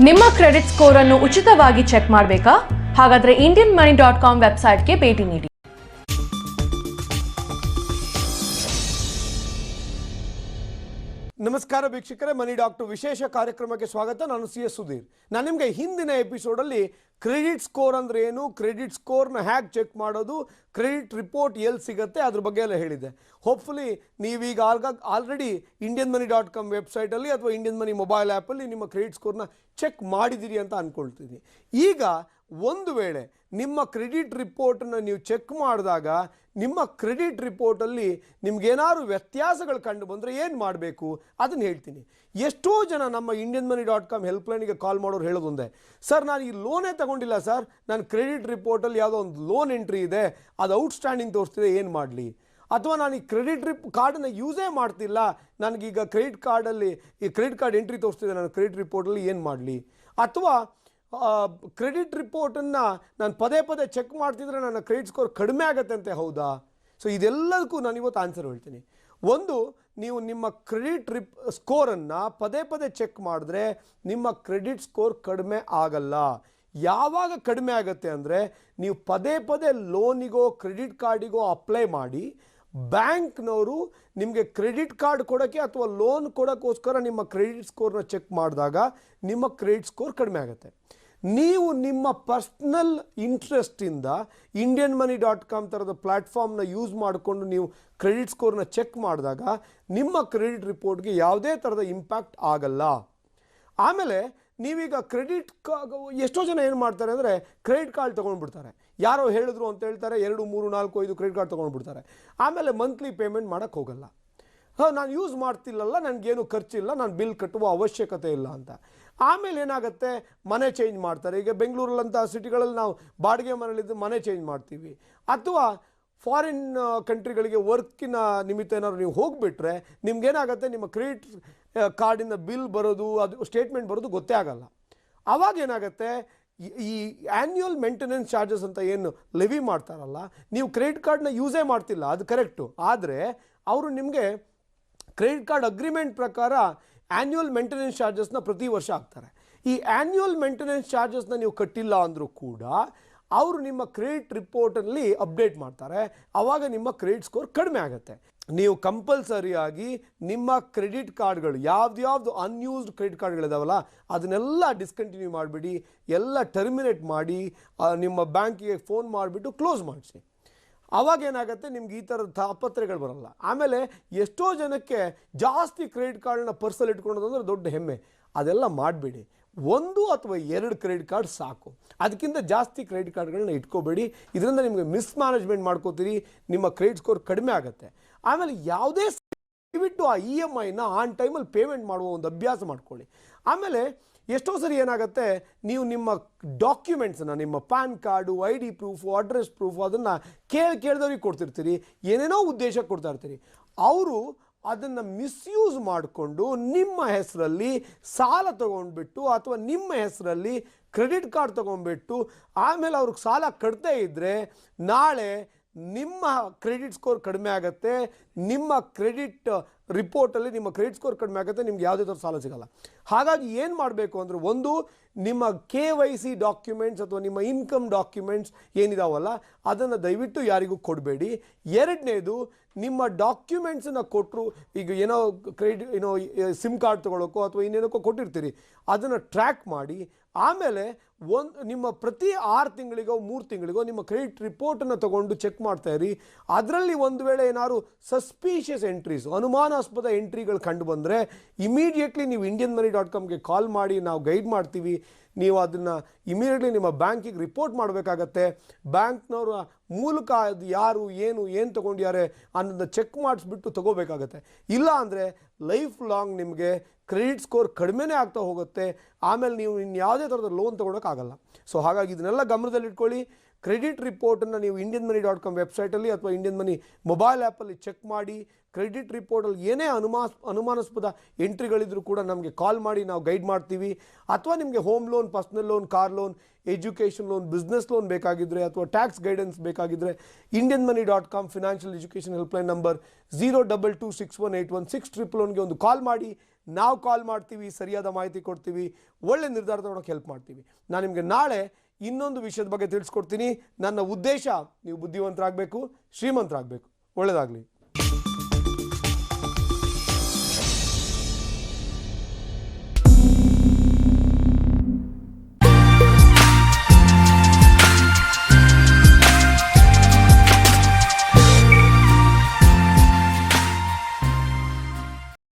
ನಿಮ್ಮ credit score ಅನ್ನು ಉಚಿತವಾಗಿ ಚೆಕ್ ಮಾಡಬೇಕಾ? ಹಾಗಾದ್ರೆ indianmoney.com ವೆಬ್ಸೈಟ್ಗೆ ಭೇಟಿ ನೀಡಿ. ನಮಸ್ಕಾರ ವೀಕ್ಷಕರೇ, ಮನಿ ಡಾಕ್ಟರ್ ವಿಶೇಷ ಕಾರ್ಯಕ್ರಮಕ್ಕೆ ಸ್ವಾಗತ. ನಾನು ಸಿ ಎಸ್ ಸುಧೀರ್. ನಾನು ನಿಮಗೆ ಹಿಂದಿನ ಎಪಿಸೋಡಲ್ಲಿ ಕ್ರೆಡಿಟ್ ಸ್ಕೋರ್ ಅಂದರೆ ಏನು, ಕ್ರೆಡಿಟ್ ಸ್ಕೋರ್ನ ಹ್ಯಾಕ್ ಚೆಕ್ ಮಾಡೋದು, ಕ್ರೆಡಿಟ್ ರಿಪೋರ್ಟ್ ಎಲ್ಲಿ ಸಿಗುತ್ತೆ ಅದ್ರ ಬಗ್ಗೆ ಎಲ್ಲ ಹೇಳಿದೆ. ಹೋಪ್ಫುಲಿ ನೀವೀಗ ಆಲ್ರೆಡಿ indianmoney.com ವೆಬ್ಸೈಟಲ್ಲಿ ಅಥವಾ ಇಂಡಿಯನ್ ಮನಿ ಮೊಬೈಲ್ ಆ್ಯಪಲ್ಲಿ ನಿಮ್ಮ ಕ್ರೆಡಿಟ್ ಸ್ಕೋರ್ನ ಚೆಕ್ ಮಾಡಿದ್ದೀರಿ ಅಂತ ಅಂದ್ಕೊಳ್ತೀನಿ. ಈಗ ಒಂದು ವೇಳೆ ನಿಮ್ಮ ಕ್ರೆಡಿಟ್ ರಿಪೋರ್ಟನ್ನು ನೀವು ಚೆಕ್ ಮಾಡಿದಾಗ ನಿಮ್ಮ ಕ್ರೆಡಿಟ್ ರಿಪೋರ್ಟಲ್ಲಿ ನಿಮ್ಗೇನಾದ್ರು ವ್ಯತ್ಯಾಸಗಳು ಕಂಡು ಬಂದರೆ ಏನು ಮಾಡಬೇಕು ಅದನ್ನು ಹೇಳ್ತೀನಿ. ಎಷ್ಟೋ ಜನ ನಮ್ಮ indianmoney.com ಹೆಲ್ಪ್ಲೈನಿಗೆ ಕಾಲ್ ಮಾಡೋರು ಹೇಳೋದೊಂದೇ, ಸರ್ ನಾನು ಈ ಲೋನೇ ತಗೊಂಡಿಲ್ಲ ಸರ್, ನನ್ನ ಕ್ರೆಡಿಟ್ ರಿಪೋರ್ಟಲ್ಲಿ ಯಾವುದೋ ಒಂದು ಲೋನ್ ಎಂಟ್ರಿ ಇದೆ, ಅದು ಔಟ್ಸ್ಟ್ಯಾಂಡಿಂಗ್ ತೋರಿಸ್ತಿದೆ, ಏನು ಮಾಡಲಿ? ಅಥವಾ ನಾನು ಈ ಕ್ರೆಡಿಟ್ ಕಾರ್ಡನ್ನು ಯೂಸೇ ಮಾಡ್ತಿಲ್ಲ, ನನಗೀಗ ಕ್ರೆಡಿಟ್ ಕಾರ್ಡಲ್ಲಿ ಈ ಕ್ರೆಡಿಟ್ ಕಾರ್ಡ್ ಎಂಟ್ರಿ ತೋರಿಸ್ತಿದೆ ನನ್ನ ಕ್ರೆಡಿಟ್ ರಿಪೋರ್ಟಲ್ಲಿ, ಏನು ಮಾಡಲಿ? ಅಥವಾ ಕ್ರೆಡಿಟ್ ರಿಪೋರ್ಟನ್ನು ನಾನು ಪದೇ ಪದೇ ಚೆಕ್ ಮಾಡ್ತಿದ್ರೆ ನನ್ನ ಕ್ರೆಡಿಟ್ ಸ್ಕೋರ್ ಕಡಿಮೆ ಆಗುತ್ತಂತೆ, ಹೌದಾ? ಸೊ ಇದೆಲ್ಲದಕ್ಕೂ ನಾನು ಇವತ್ತು ಆನ್ಸರ್ ಹೇಳ್ತೀನಿ. ಒಂದು, ನೀವು ನಿಮ್ಮ ಕ್ರೆಡಿಟ್ ಸ್ಕೋರನ್ನು ಪದೇ ಪದೇ ಚೆಕ್ ಮಾಡಿದ್ರೆ ನಿಮ್ಮ ಕ್ರೆಡಿಟ್ ಸ್ಕೋರ್ ಕಡಿಮೆ ಆಗಲ್ಲ. ಯಾವಾಗ ಕಡಿಮೆ ಆಗುತ್ತೆ ಅಂದರೆ ನೀವು ಪದೇ ಪದೇ ಲೋನಿಗೋ ಕ್ರೆಡಿಟ್ ಕಾರ್ಡಿಗೋ ಅಪ್ಲೈ ಮಾಡಿ ಬ್ಯಾಂಕ್ನವರು ನಿಮಗೆ ಕ್ರೆಡಿಟ್ ಕಾರ್ಡ್ ಕೊಡೋಕ್ಕೆ ಅಥವಾ ಲೋನ್ ಕೊಡೋಕ್ಕೋಸ್ಕರ ನಿಮ್ಮ ಕ್ರೆಡಿಟ್ ಸ್ಕೋರ್ನ ಚೆಕ್ ಮಾಡಿದಾಗ ನಿಮ್ಮ ಕ್ರೆಡಿಟ್ ಸ್ಕೋರ್ ಕಡಿಮೆ ಆಗುತ್ತೆ. ನೀವು ನಿಮ್ಮ ಪರ್ಸ್ನಲ್ ಇಂಟ್ರೆಸ್ಟಿಂದ indianmoney.com ಥರದ ಪ್ಲ್ಯಾಟ್ಫಾರ್ಮ್ನ ಯೂಸ್ ಮಾಡಿಕೊಂಡು ನೀವು ಕ್ರೆಡಿಟ್ ಸ್ಕೋರ್ನ ಚೆಕ್ ಮಾಡಿದಾಗ ನಿಮ್ಮ ಕ್ರೆಡಿಟ್ ರಿಪೋರ್ಟ್ಗೆ ಯಾವುದೇ ಥರದ ಇಂಪ್ಯಾಕ್ಟ್ ಆಗಲ್ಲ. ಆಮೇಲೆ ನೀವೀಗ ಎಷ್ಟೋ ಜನ ಏನು ಮಾಡ್ತಾರೆ ಅಂದರೆ ಕ್ರೆಡಿಟ್ ಕಾರ್ಡ್ ತೊಗೊಂಡ್ಬಿಡ್ತಾರೆ, ಯಾರೋ ಹೇಳಿದ್ರು ಅಂತ ಹೇಳ್ತಾರೆ, 2, 3, 4, 5 ಕ್ರೆಡಿಟ್ ಕಾರ್ಡ್ ತೊಗೊಂಡ್ಬಿಡ್ತಾರೆ. ಆಮೇಲೆ ಮಂತ್ಲಿ ಪೇಮೆಂಟ್ ಮಾಡೋಕ್ಕೆ ಹೋಗಲ್ಲ. ನಾನು ಯೂಸ್ ಮಾಡ್ತಿಲ್ಲಲ್ಲ, ನನಗೇನು ಖರ್ಚಿಲ್ಲ, ನಾನು ಬಿಲ್ ಕಟ್ಟುವ ಅವಶ್ಯಕತೆ ಇಲ್ಲ ಅಂತ. ಆಮೇಲೆ ಏನಾಗುತ್ತೆ, ಮನೆ ಚೇಂಜ್ ಮಾಡ್ತಾರೆ. ಈಗ ಬೆಂಗಳೂರಲ್ಲಂಥ ಸಿಟಿಗಳಲ್ಲಿ ನಾವು ಬಾಡಿಗೆ ಮನೇಲಿದ್ದು ಮನೆ ಚೇಂಜ್ ಮಾಡ್ತೀವಿ, ಅಥವಾ ಫಾರಿನ್ ಕಂಟ್ರಿಗಳಿಗೆ ವರ್ಕಿನ ನಿಮಿತ್ತ ಏನಾದ್ರು ನೀವು ಹೋಗಿಬಿಟ್ರೆ ನಿಮ್ಗೇನಾಗುತ್ತೆ, ನಿಮ್ಮ ಕ್ರೆಡಿಟ್ ಕಾರ್ಡಿನ ಬಿಲ್ ಬರೋದು, ಅದು ಸ್ಟೇಟ್ಮೆಂಟ್ ಬರೋದು ಗೊತ್ತೇ ಆಗಲ್ಲ. ಆವಾಗ ಏನಾಗುತ್ತೆ, ಈ ಆ್ಯನ್ಯುವಲ್ ಮೇಂಟೆನೆನ್ಸ್ ಚಾರ್ಜಸ್ ಅಂತ ಏನು ಲೆವಿ ಮಾಡ್ತಾರಲ್ಲ, ನೀವು ಕ್ರೆಡಿಟ್ ಕಾರ್ಡ್ನ ಯೂಸೇ ಮಾಡ್ತಿಲ್ಲ, ಅದು ಕರೆಕ್ಟು. ಆದರೆ ಅವರು ನಿಮಗೆ ಕ್ರೆಡಿಟ್ ಕಾರ್ಡ್ ಅಗ್ರಿಮೆಂಟ್ ಪ್ರಕಾರ ಆ್ಯನ್ಯುವಲ್ ಮೇಂಟೆನೆನ್ಸ್ ಚಾರ್ಜಸ್ನ ಪ್ರತಿ ವರ್ಷ ಹಾಕ್ತಾರೆ. ಈ ಆ್ಯನ್ಯುವಲ್ ಮೇಂಟೆನೆನ್ಸ್ ಚಾರ್ಜಸ್ನ ನೀವು ಕಟ್ಟಿಲ್ಲ ಅಂದರೂ ಕೂಡ ಅವರು ನಿಮ್ಮ ಕ್ರೆಡಿಟ್ ರಿಪೋರ್ಟಲ್ಲಿ ಅಪ್ಡೇಟ್ ಮಾಡ್ತಾರೆ. ಆವಾಗ ನಿಮ್ಮ ಕ್ರೆಡಿಟ್ ಸ್ಕೋರ್ ಕಡಿಮೆ ಆಗುತ್ತೆ. ನೀವು ಕಂಪಲ್ಸರಿಯಾಗಿ ನಿಮ್ಮ ಕ್ರೆಡಿಟ್ ಕಾರ್ಡ್ಗಳು ಯಾವ್ದು ಅನ್ಯೂಸ್ಡ್ ಕ್ರೆಡಿಟ್ ಕಾರ್ಡ್ಗಳಿದಾವಲ್ಲ ಅದನ್ನೆಲ್ಲ ಡಿಸ್ಕಂಟಿನ್ಯೂ ಮಾಡಿಬಿಡಿ, ಎಲ್ಲ ಟರ್ಮಿನೇಟ್ ಮಾಡಿ ನಿಮ್ಮ ಬ್ಯಾಂಕಿಗೆ ಫೋನ್ ಮಾಡಿಬಿಟ್ಟು ಕ್ಲೋಸ್ ಮಾಡಿಸಿ. ಆವಾಗ ಏನಾಗುತ್ತೆ, ನಿಮ್ಗೆ ಈ ಥರದ ತಾಪತ್ರೆಗಳು ಬರಲ್ಲ. ಆಮೇಲೆ ಎಷ್ಟೋ ಜನಕ್ಕೆ ಜಾಸ್ತಿ ಕ್ರೆಡಿಟ್ ಕಾರ್ಡ್ನ ಪರ್ಸಲ್ಲಿ ಇಟ್ಕೊಳೋದು ಅಂದರೆ ದೊಡ್ಡ ಹೆಮ್ಮೆ. ಅದೆಲ್ಲ ಮಾಡಬೇಡಿ, 1 ಅಥವಾ 2 ಕ್ರೆಡಿಟ್ ಕಾರ್ಡ್ ಸಾಕು. ಅದಕ್ಕಿಂತ ಜಾಸ್ತಿ ಕ್ರೆಡಿಟ್ ಕಾರ್ಡ್ಗಳನ್ನ ಇಟ್ಕೋಬೇಡಿ. ಇದರಿಂದ ನಿಮಗೆ ಮಿಸ್ಮ್ಯಾನೇಜ್ಮೆಂಟ್ ಮಾಡ್ಕೋತೀರಿ, ನಿಮ್ಮ ಕ್ರೆಡಿಟ್ ಸ್ಕೋರ್ ಕಡಿಮೆ ಆಗುತ್ತೆ. ಆಮೇಲೆ ಯಾವುದೇ ದಯವಿಟ್ಟು ಆ EMIನ ಆನ್ ಟೈಮಲ್ಲಿ ಪೇಮೆಂಟ್ ಮಾಡುವ ಒಂದು ಅಭ್ಯಾಸ ಮಾಡ್ಕೊಳ್ಳಿ. ಆಮೇಲೆ ಎಷ್ಟೋ ಸರಿ ಏನಾಗುತ್ತೆ, ನೀವು ನಿಮ್ಮ ಡಾಕ್ಯುಮೆಂಟ್ಸನ್ನು, ನಿಮ್ಮ PAN card, ID proof, address proof ಅದನ್ನು ಕೇಳಿದವ್ರಿಗೆ ಕೊಡ್ತಿರ್ತೀರಿ, ಏನೇನೋ ಉದ್ದೇಶಕ್ಕೆ ಕೊಡ್ತಾ ಇರ್ತೀರಿ. ಅವರು ಅದನ್ನು ಮಿಸ್ಯೂಸ್ ಮಾಡಿಕೊಂಡು ನಿಮ್ಮ ಹೆಸರಲ್ಲಿ ಸಾಲ ತೊಗೊಂಡ್ಬಿಟ್ಟು ಅಥವಾ ನಿಮ್ಮ ಹೆಸರಲ್ಲಿ ಕ್ರೆಡಿಟ್ ಕಾರ್ಡ್ ತೊಗೊಂಡ್ಬಿಟ್ಟು ಆಮೇಲೆ ಅವ್ರಿಗೆ ಸಾಲ ಕಟ್ತೇ ಇದ್ದರೆ ನಾಳೆ ನಿಮ್ಮ ಕ್ರೆಡಿಟ್ ಸ್ಕೋರ್ ಕಡಿಮೆ ಆಗುತ್ತೆ, ನಿಮ್ಮ ಕ್ರೆಡಿಟ್ ರಿಪೋರ್ಟಲ್ಲಿ ನಿಮ್ಮ ಕ್ರೆಡಿಟ್ ಸ್ಕೋರ್ ಕಡಿಮೆ ಆಗುತ್ತೆ, ನಿಮ್ಗೆ ಯಾವುದೇ ಥರ ಸಾಲ ಸಿಗಲ್ಲ. ಹಾಗಾಗಿ ಏನು ಮಾಡಬೇಕು ಅಂದರೆ, ಒಂದು, ನಿಮ್ಮ KYC ಡಾಕ್ಯುಮೆಂಟ್ಸ್ ಅಥವಾ ನಿಮ್ಮ ಇನ್ಕಮ್ ಡಾಕ್ಯುಮೆಂಟ್ಸ್ ಏನಿದಾವಲ್ಲ ಅದನ್ನು ದಯವಿಟ್ಟು ಯಾರಿಗೂ ಕೊಡಬೇಡಿ. ಎರಡನೇದು, ನಿಮ್ಮ ಡಾಕ್ಯುಮೆಂಟ್ಸನ್ನು ಕೊಟ್ಟರು, ಈಗ ಏನೋ ಸಿಮ್ ಕಾರ್ಡ್ ತೊಗೊಳೋಕ್ಕೋ ಅಥವಾ ಇನ್ನೇನಕ್ಕೋ ಕೊಟ್ಟಿರ್ತೀರಿ, ಅದನ್ನು ಟ್ರ್ಯಾಕ್ ಮಾಡಿ. ಆಮೇಲೆ ನಿಮ್ಮ ಪ್ರತಿ 6 ತಿಂಗಳಿಗೋ 3 ತಿಂಗಳಿಗೋ ನಿಮ್ಮ ಕ್ರೆಡಿಟ್ ರಿಪೋರ್ಟನ್ನು ತೊಗೊಂಡು ಚೆಕ್ ಮಾಡ್ತಾಯಿರಿ. ಅದರಲ್ಲಿ ಒಂದು ವೇಳೆ ಏನಾದ್ರು ಸಸ್ಪೀಷಿಯಸ್ ಎಂಟ್ರೀಸ್, ಅನುಮಾನಾಸ್ಪದ ಎಂಟ್ರಿಗಳು ಕಂಡು ಬಂದರೆ ಇಮಿಡಿಯೇಟ್ಲಿ ನೀವು indianmoney.comಗೆ ಕಾಲ್ ಮಾಡಿ, ನಾವು ಗೈಡ್ ಮಾಡ್ತೀವಿ. ನೀವು ಅದನ್ನು ಇಮಿಡಿಯೇಟ್ಲಿ ನಿಮ್ಮ ಬ್ಯಾಂಕಿಗೆ ರಿಪೋರ್ಟ್ ಮಾಡಬೇಕಾಗತ್ತೆ. ಬ್ಯಾಂಕ್ನವರ ಮೂಲಕ ಅದು ಯಾರು ಏನು ತೊಗೊಂಡ್ಯಾರೆ ಅನ್ನೋದನ್ನ ಚೆಕ್ ಮಾಡಿಸ್ಬಿಟ್ಟು ತೊಗೋಬೇಕಾಗತ್ತೆ. ಇಲ್ಲ ಅಂದರೆ ಲೈಫ್ ಲಾಂಗ್ ನಿಮಗೆ ಕ್ರೆಡಿಟ್ ಸ್ಕೋರ್ ಕಡಿಮೆನೇ ಆಗ್ತಾ ಹೋಗುತ್ತೆ. ಆಮೇಲೆ ನೀವು ಇನ್ಯಾವುದೇ ಥರದ ಲೋನ್ ತೊಗೊಳೋಕ್ಕಾಗಲ್ಲ. ಸೊ ಹಾಗಾಗಿ ಇದನ್ನೆಲ್ಲ ಗಮನದಲ್ಲಿಟ್ಕೊಳ್ಳಿ. ಕ್ರೆಡಿಟ್ ರಿಪೋರ್ಟನ್ನು ನೀವು indianmoney.com ವೆಬ್ಸೈಟಲ್ಲಿ ಅಥವಾ ಇಂಡಿಯನ್ ಮನಿ ಮೊಬೈಲ್ ಆ್ಯಪಲ್ಲಿ ಚೆಕ್ ಮಾಡಿ. ಕ್ರೆಡಿಟ್ ರಿಪೋರ್ಟಲ್ಲಿ ಏನೇ ಅನುಮಾನಾಸ್ಪದ ಎಂಟ್ರಿಗಳಿದ್ರೂ ಕೂಡ ನಮಗೆ ಕಾಲ್ ಮಾಡಿ, ನಾವು ಗೈಡ್ ಮಾಡ್ತೀವಿ. ಅಥವಾ ನಿಮಗೆ home loan, personal loan, car loan, education loan, business loan ಬೇಕಾಗಿದ್ದರೆ ಅಥವಾ ಟ್ಯಾಕ್ಸ್ ಗೈಡೆನ್ಸ್ ಬೇಕಾಗಿದ್ದರೆ indianmoney.com financial education helpline number 02261816111ಗೆ ಒಂದು ಕಾಲ್ ಮಾಡಿ, ನಾವು ಕಾಲ್ ಮಾಡ್ತೀವಿ, ಸರಿಯಾದ ಮಾಹಿತಿ ಕೊಡ್ತೀವಿ, ಒಳ್ಳೆ ನಿರ್ಧಾರ ತಗೊಳಕ್ಕೆ ಹೆಲ್ಪ್ ಮಾಡ್ತೀವಿ. ನಾನು ನಿಮಗೆ ನಾಳೆ ಇನ್ನೊಂದು ವಿಷಯದ ಬಗ್ಗೆ ತಿಳಿಸ್ಕೊಡ್ತೀನಿ. ನನ್ನ ಉದ್ದೇಶ ನೀವು ಬುದ್ಧಿವಂತರಾಗಬೇಕು, ಶ್ರೀಮಂತರಾಗಬೇಕು. ಒಳ್ಳೆಯದಾಗಲಿ.